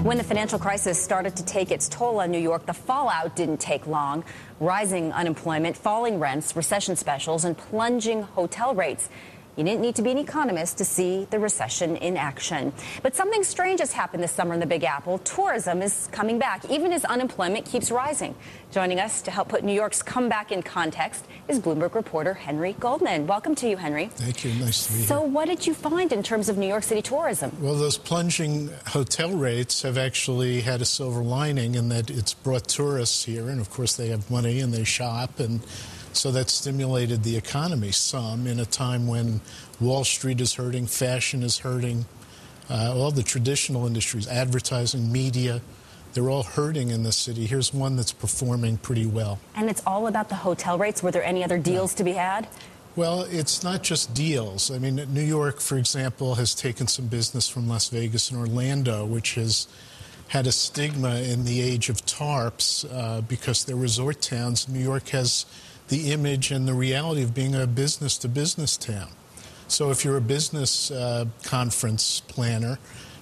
When the financial crisis started to take its toll on New York, the fallout didn't take long. Rising unemployment, falling rents, recession specials, and plunging hotel rates. You didn't need to be an economist to see the recession in action. But something strange has happened this summer in the Big Apple. Tourism is coming back, even as unemployment keeps rising. Joining us to help put New York's comeback in context is Bloomberg reporter Henry Goldman. Welcome to you, Henry. Thank you. Nice to be here. So what did you find in terms of New York City tourism? Well, those plunging hotel rates have actually had a silver lining in that it's brought tourists here, and of course they have money and they shop, and so that stimulated the economy some in a time when Wall Street is hurting, fashion is hurting, all the traditional industries, advertising, media, they're all hurting in the city. Here's one that's performing pretty well. And it's all about the hotel rates. Were there any other deals to be had? Well, it's not just deals. I mean, New York, for example, has taken some business from Las Vegas and Orlando, which has had a stigma in the age of tarps because they're resort towns. New York has the image and the reality of being a business-to-business town. So if you're a business conference planner,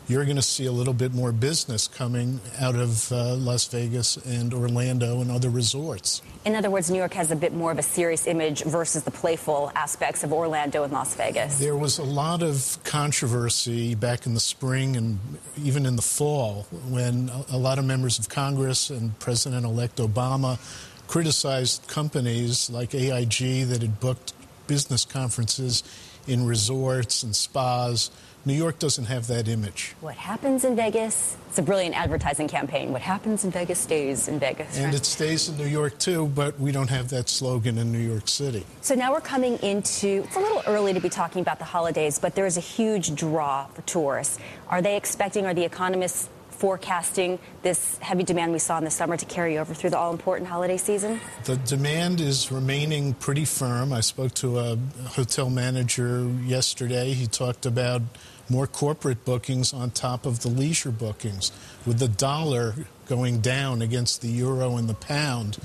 you're going to see a little bit more business coming out of Las Vegas and Orlando and other resorts. In other words, New York has a bit more of a serious image versus the playful aspects of Orlando and Las Vegas. There was a lot of controversy back in the spring and even in the fall when a lot of members of Congress and President-elect Obama criticized companies like AIG that had booked business conferences in resorts and spas. New York doesn't have that image. What happens in Vegas, it's a brilliant advertising campaign. What happens in Vegas stays in Vegas. And it stays in New York, too, but we don't have that slogan in New York City. So now we're coming into, it's a little early to be talking about the holidays, but there is a huge draw for tourists. Are they expecting, are the economists forecasting this heavy demand we saw in the summer to carry over through the all-important holiday season? The demand is remaining pretty firm. I spoke to a hotel manager yesterday. He talked about more corporate bookings on top of the leisure bookings. With the dollar going down against the euro and the pound,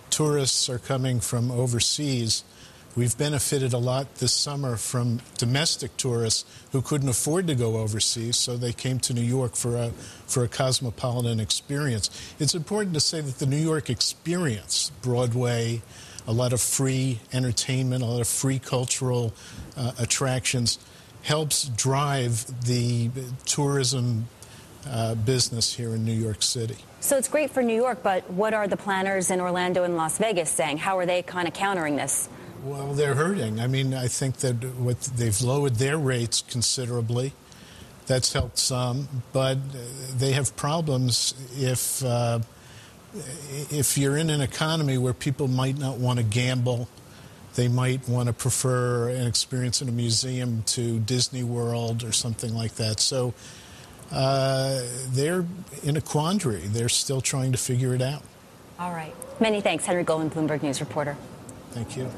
tourists are coming from overseas. We've benefited a lot this summer from domestic tourists who couldn't afford to go overseas, so they came to New York for a cosmopolitan experience. It's important to say that the New York experience, Broadway, a lot of free entertainment, a lot of free cultural attractions, helps drive the tourism business here in New York City. So it's great for New York, but what are the planners in Orlando and Las Vegas saying? How are they kind of countering this? Well, they're hurting. I mean, I think that they've lowered their rates considerably. That's helped some, but they have problems if you're in an economy where people might not want to gamble. They might want to prefer an experience in a museum to Disney World or something like that. So they're in a quandary. They're still trying to figure it out. All right. Many thanks, Henry Goldman, Bloomberg News reporter. Thank you.